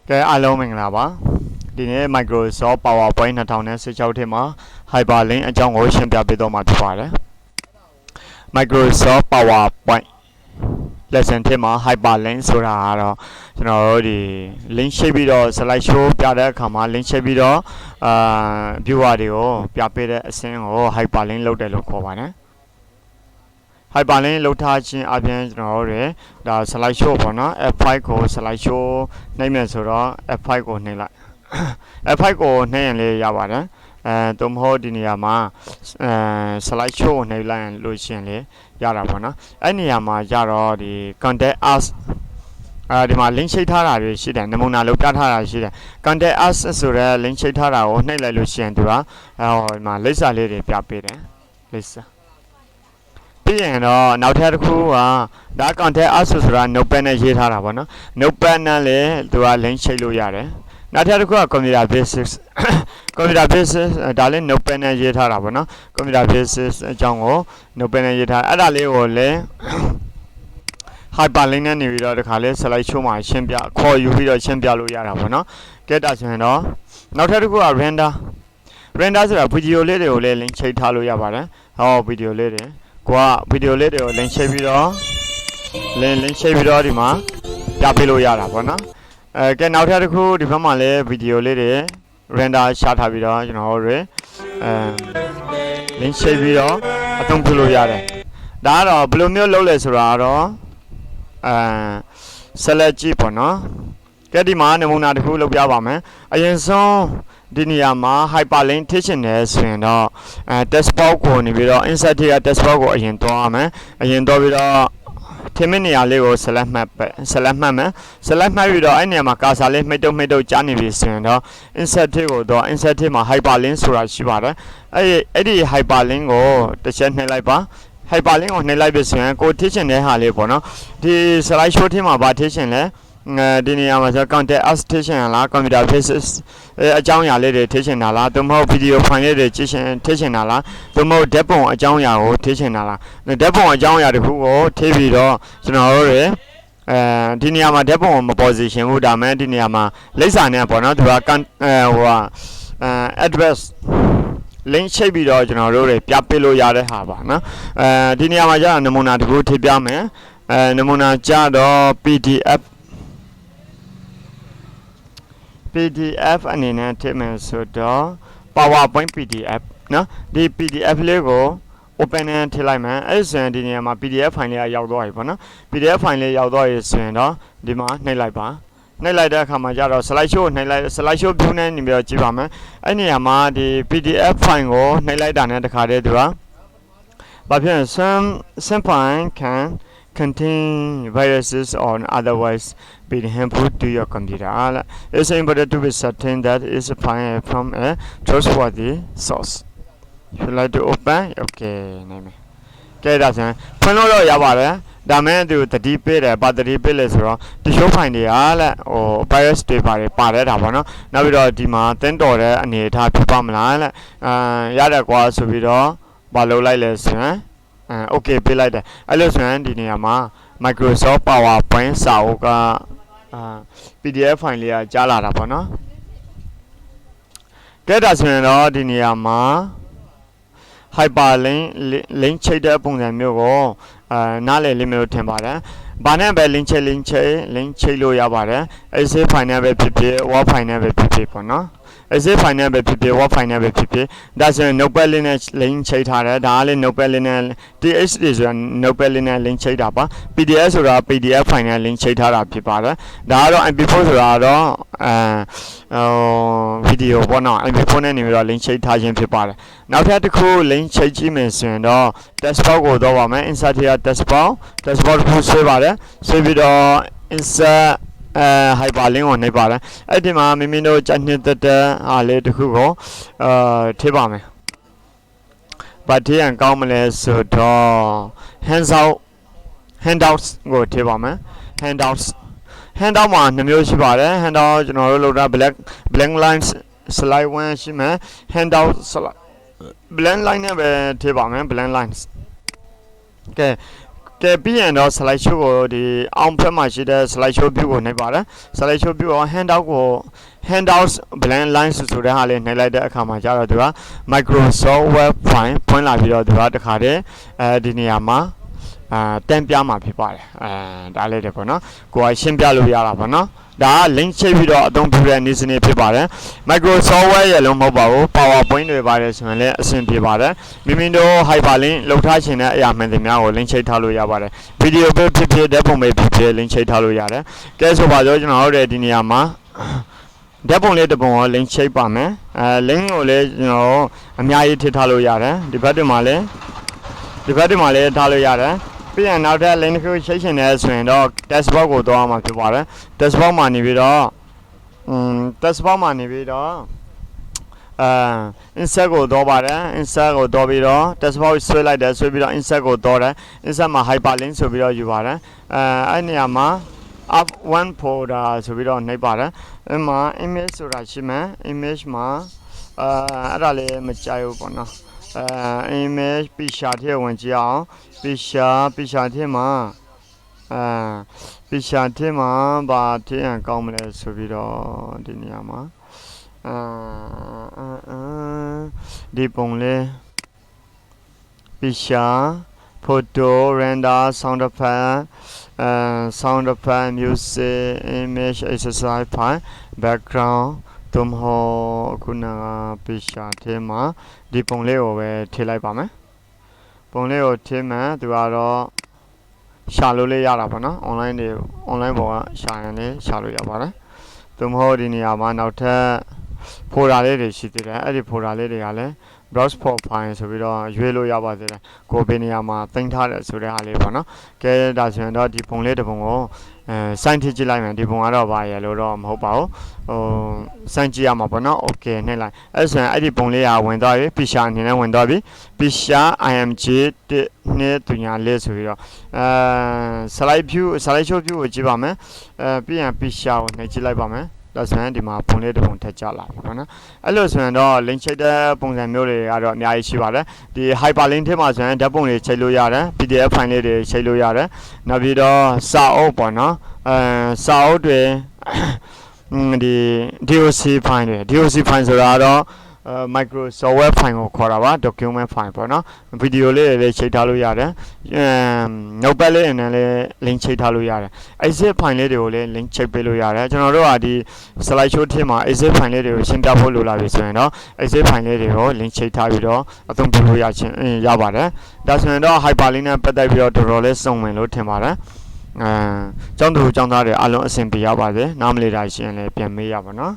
ကဲအားလုံးမင်္ဂလာပါဒီနေ့ Microsoft PowerPoint 2016ထဲမှာ HyperLink အကြောင်းကိုရှင်းပြပေးတော့မှာဖြစ်ပါတယ် Microsoft PowerPoint lesson ထဲမှာ HyperLink ဆိုတာကတော့ကျွန်တော်တို့ဒီ link ရှိပြီးတော့ slide show ပြတဲ့အခါမှာ link ရှိပြီးတော့viewer တွေကိုပြပေးတဲ့အဆင့်ကို HyperLink လုပ်တယ်လို့ခေါ်ပါတယ်HyperLink လောက်ထားခြင်းအပြင်ကျွန်တော်တို့ဒါ slide show ပေါ့နော် F5 ကို slide show နှိပ်မယ်ဆိုတော့ F5 ကိုနှိပ်လိုက် F5 ကိုနှိပ်ရင်လေးရပါတယ်သို့မဟုတ်ဒီနေရာမှာslide show ကိုနှိပ်လိုက်လို့ရှိရင်လေရတာပေါ့နော်အဲ့နေရာမှာကြတော့ဒီ contact us ဒီမှာ link ချိတ်ထားတာတွေရှိတယ်နမူနာလုပ်ပြထားတာရှိတယ် contact us ဆိုတဲ့ link ချိတ်ထားတာကိုနှိပ်လိုက်လို့ရှိရင်သူကဒီမှာလိပ်စာလေးတွေပြပေးတယ်လိပ်စာပြီးရင်တော့နောက်ထပ်တစ်ခုကဒါ contact us ဆိုတာ notepad နဲ့ရေးထားတာပေါ့နော် notepad နဲ့လည်းသူက link ချိတ်လို့ရတယ်နောက်ထပ်တစ်ခုက computer basics computer basics ဒါလည်း notepad နဲ့ရေးထားတာပေါ့နော် computer basics အကြောင်းကို notepad နဲ့ရေးထားအဲ့ဒါလေးကိုလည်း HyperLink နဲ့နေပြီးတော့ဒီခါလေး slide show မှာရှင်းပြခေါ်ယူပြီးတော့ရှင်းပြလို့ရတာပေါ့နော်ကဲဒါဆိုရင်တော့နောက်ထပ်တစ်ခုက render ဆိုတာ video လေးတွေကိုလည်း link ချိတ်ထားလို့ရပါတယ်ဟော video လေးတွေကိုက video လေးတွေကို link ချိတ်ပြီးတော့ link ချိတ်ပြီးတော့ဒီမှာပြပေးလို့ရတာပေါ့နော်ကဲနောက်ထပ်တစ်ခုဒီဘက်မှာလည်း video လေးတွေ render ရှာထားပြီးတော့ကျွန်တော်တို့link ချိတ်ပြီးတော့အသုံးပြုလို့ရတယ်ဒါကတော့ဘယ်လိုမျိုးလုပ်လဲဆိုတာတော့select ကြည့်ပေါ့နော်ကဲဒီမှာနမူနာတစ်ခုလုပ်ပြပါမယ်အရင်ဆုံးဒီနေရာမှာ HyperLink ထည့်ချင်တယ်ဆိုရင်တော့text box ကိုနေပြီးတော့ insert ထဲက text box ကိုအရင်တွားရမယ်အရင်တွားပြီးတော့ထင်မယ့်နေရာလေးကို select မှတ်မယ် select မှတ်ပြီးတော့အဲ့နေရာမှာ cursor လေးမှိတ်တုတ်ကြားနေပြီဆိုရင်တော့ insert ထဲကိုတော့ insert ထဲမှာ HyperLink ဆိုတာရှိပါတယ်အဲ့ဒီ HyperLink ကိုတစ်ချက်နှိပ်လိုက်ပါHyperLink ကိုနှိပ်လိုက်ပြီဆိုရင်ကိုထည့်ချင်တဲ့ဟာလေးပေါ့နော်ဒီ slide show ထဲမှာဗာထည့်ချင်လဲဒီနေရာမှာဆို contact us ထည့်ချင်လား computer basics အကြောင်းအရာလေးတွေထည့်ချင်တာလားသို့မဟုတ် video file လေးတွေထည့်ချင်တာလားသို့မဟုတ် dev ပုံအကြောင်းအရာကိုထည့်ချင်တာလား dev ပုံအကြောင်းအရာတစ်ခုကိုထည့်ပြီးတော့ကျွန်တော်တို့ဒီနေရာမှာ dev ပုံကိုမပေါ်စီရှင်ဘူးဒါမဲ့ဒီနေရာမှာလိပ်စာနဲ့ပေါ့နော်သူကaddress link ချိတ်ပြီးတော့ကျွန်တော်တို့ပြပေးလို့ရတဲ့ဟာပါနော်ဒီနေရာမှာကျတော့နမူနာတစ်ခုထည့်ပြမယ်နမူနာကျတော့ PDF အနေနဲ့ထည့်မယ်ဆိုတော့ PowerPoint PDF နော်ဒီ PDF လေးကို open နဲ့ထည့်လိုက်မယ်အဲ့ဆိုရင်ဒီနေရာမှာ PDF file လေးရောက်သွားပြီပေါ့နော် PDF file လေးရောက်သွားပြီဆိုရင်တော့ဒီမှာနှိပ်လိုက်ပါနှိပ်လိုက်တဲ့အခါမှာကျတော့ slide show ကိုနှိပ်လိုက် slide show view နဲ့နေပြီးတော့ကြည့်ပါမယ်အဲ့နေရာမှာဒီ PDF file ကိုနှိပ်လိုက်တာနဲ့တခါတည်းသူကဘာဖြစ်လဲ some file can contain viruses or otherwise be harmful to your computer it's important to be certain that it's a file from a trustworthy source if you like to open okay နိုင်မယ်ကဲဒါဆိုရင်ဖွင့်လို့ရပါတယ်ဒါမဲ့သူတတိပေးတယ်ဗာတတိပေးလဲဆိုတော့တချို့ file တွေကလက်ဟို virus တွေပါတယ်တာပေါ့နော်နောက်ပြီးတော့ဒီမှာတင်းတော်တဲ့အနေအထားဖြစ်ပါမလားလက်ရတယ်ကွာဆိုပြီးတော့မလုပ်လိုက်လဲဆိုရင်okay ပေးလိုက်တယ်အဲ့လိုဆိုရင်ဒီနေရာမှာ Microsoft PowerPoint စာအုပ်ကPDF file လေးကကြားလာတာပေါ့နော်ကဲဒါဆိုရင်တော့ဒီနေရာမှာ HyperLink link ချိတ်တဲ့ပုံစံမျိုးကိုနားလည်လိမ့်မယ်လို့ထင်ပါတယ်ဘာနဲ့ပဲ link ချိတ်လို့ရပါတယ် Excel file နဲ့ပဲဖြစ်ဖြစ် Word file နဲ့ပဲဖြစ်ဖြစ်ပေါ့နော်Excel file နဲ့ပဲဖြစ်ဖြစ် Word file နဲ့ပဲဖြစ်ဖြစ်ဒါဆိုရင် notepad လေးနဲ့ link ချိတ်ထားတယ်ဒါကလည်း notepad လေးနဲ့ TXT ဆိုတာ notepad လေးနဲ့ link ချိတ်တာပါ PDF ဆိုတာ PDF file နဲ့ link ချိတ်ထားတာဖြစ်ပါတယ်ဒါကတော့ MP4 ဆိုတာတော့video ပေါ့နော် MP4 နဲ့နေပြီးတော့ link ချိတ်ထားခြင်းဖြစ်ပါတယ်နောက်ထပ်တစ်ခု link ချိတ်ကြည့်မယ်ဆိုရင်တော့ text box ကိုတော့ပါမယ် insert ထဲက text box တစ်ခုဆွဲပါတယ်ဆွဲပြီးတော့ insert HyperLink ကိုနှိပ်ပါတယ်အဲ့ဒီမှာမိမိတို့ကြိုက်တဲ့အားလေးတစ်ခုကိုထည့်ပါမယ်ဘာထည့်ရင်ကောင်းမလဲဆိုတော့ handouts ကိုထည့်ပါမယ် handout မှာ2မျိုးရှိပါတယ် handout ကျွန်တော်တို့လုပ်တာ blank lines slide 1ရှိမယ် handout blank line နဲ့ပဲထည့်ပါမယ် blank lines ကဲ ကဲပြီးရင်တော့ slide show ကိုဒီအောင်ဖက်မှာရှိတဲ့ slide show view ကိုနှိပ်ပါတယ် slide show view ကို handouts blank line ဆိုတဲ့ဟာလေးနှိပ်လိုက်တဲ့အခါမှာကျတော့သူက Microsoft Word file ဖွင့်လာပြီးတော့သူကတခါတည်းဒီနေရာမှာတန်းပြမှာဖြစ်ပါတယ်ဒါလေးတွေပေါ့နော်ကိုကရှင်းပြလို့ရတာပေါ့နော်ဒါက link ချိတ်ပြီးတော့အသုံးပြုတဲ့နေ့စဉ်နေ့ဖြစ်ပါတယ် Microsoft Word ရဲ့လုံးမဟုတ်ပါဘူး PowerPoint တွေပါတယ်ဆိုရင်လည်းအဆင်ပြေပါတယ်မိမိတို့ HyperLink လောက်ထားခြင်းတဲ့အရာမှန်သမျှကို link ချိတ်ထားလို့ရပါတယ် video ပဲဖြစ်ဖြစ်ဓာတ်ပုံပဲဖြစ်ဖြစ် link ချိတ်ထားလို့ရတယ်ကဲဆိုပါတော့ကျွန်တော်တို့ဒီနေရာမှာဓာတ်ပုံလေးတစ်ပုံကို link ချိတ်ပါမယ်link ကိုလည်းကျွန်တော်အများကြီးထည့်ထားလို့ရတယ်ဒီဘက်တွေမှာလည်းထားလို့ရတယ်ပြီးရင်နောက်ထပ် link တစ်ခုချိတ်ရှင်နေဆိုရင်တော့ dashboard ကိုသွားမှာဖြစ်ပါတယ် dashboard မှာနေပြီးတော့insert ကိုတော့ပါတယ် insert ကိုတော့ပြီးတော့ dashboard ဆွဲလိုက်တယ်ဆွဲပြီးတော့ insert ကိုတော့တယ် insert မှာ hyperlink ဆိုပြီးတော့ယူပါတယ်အဲ့နေရာမှာ up one folder ဆိုပြီးတော့နှိပ်ပါတယ်အဲ့မှာ image ဆိုတာရှိမယ် image မှာအဲ့ဒါလေးမကြိုက်ဘူးပေါ့နော်image picture ထဲဝင်ကြည့်အောင် picture ထဲမှာpicture ထဲမှာဘာထည့်ရင်ကောင်းမလဲဆိုပြီးတော့ဒီနေရာမှာဒီပုံလေး picture photo render sound effect music image exercise file background သို့မဟုတ်ခုနက picture ထဲမှာဒီပုံလေးကိုပဲထည့်လိုက်ပါမယ်ပုံလေးကိုထည့်မှသူကတော့ရှာလို့လေးရတာပေါ့နော် online ပေါ်ကရှာရင်လည်းရှာလို့ရပါတယ်သို့မဟုတ်ဒီနေရာမှာနောက်ထပ် folder လေးတွေရှိသေးတယ်အဲ့ဒီ folder လေးတွေကလည်း browse for file ဆိုပြီးတော့ရွေးလို့ရပါသေးတယ်ကိုယ်ဘယ်နေရာမှာတင်ထားတယ်ဆိုတဲ့ဟာလေးပေါ့နော်ကဲဒါဆိုရင်တော့ဒီပုံလေးတစ်ပုံကိုစိုင်းထည့်ကြည့်လိုက်မယ်ဒီပုံကတော့ဘာရလို့တော့မဟုတ်ပါဘူးစိုင်းကြည့်ရမှာပေါ့နော် okay နှိပ်လိုက်အဲ့ဆိုရင်အဲ့ဒီပုံလေးကဝင်သွားပြီ picture အနေနဲ့ဝင်သွားပြီ picture img နဲ့တူညာလေးဆိုပြီးတော့slide show view ကိုကြည့်ပါမယ်ပြီးရင် picture ကိုနှိပ်ကြည့်လိုက်ပါမယ်ဒါဆိုရင်ဒီမှာပုံလေးတစ်ပုံထည့်ကြလာပြီပေါ့နော်အဲ့လိုဆိုရင်တော့ link ချိတ်တဲ့ပုံစံမျိုးတွေကတော့အများကြီးရှိပါတယ်ဒီ hyperlink ထဲမှာဆိုရင်ဓာတ်ပုံတွေချိတ်လို့ရတယ် PDF file လေးတွေချိတ်လို့ရတယ်နောက်ပြီးတော့စာအုပ်ပေါ့နော်စာအုပ်တွေဒီ DOC file တွေ DOC file ဆိုတာတော့Microsoft Word file ကိုခေါ်တာပါ document file ပေါ့နော်ဗီဒီယိုလေးတွေလည်းချိတ်ထားလို့ရတယ်notepad လေးနဲ့လည်း link ချိတ်ထားလို့ရတယ် exit file လေးတွေကိုလည်း link ချိတ်ပေးလို့ရတယ်ကျွန်တော်တို့ကဒီ slide show ထဲမှာ exit file လေးတွေကိုရှင်းပြဖို့လိုလာပြီဆိုရင်တော့ exit file လေးတွေကို link ချိတ်ထားပြီးတော့အသုံးပြုလို့ရပါတယ်ဒါဆိုရင်တော့ hyperlink နဲ့ပတ်သက်ပြီးတော့တော်တော်လေးစုံဝင်လို့ထင်ပါတယ်ကျောင်းသားတွေအားလုံးအဆင်ပြေရပါစေနားမလည်တာရှိရင်လည်းပြန်မေးရပါနော်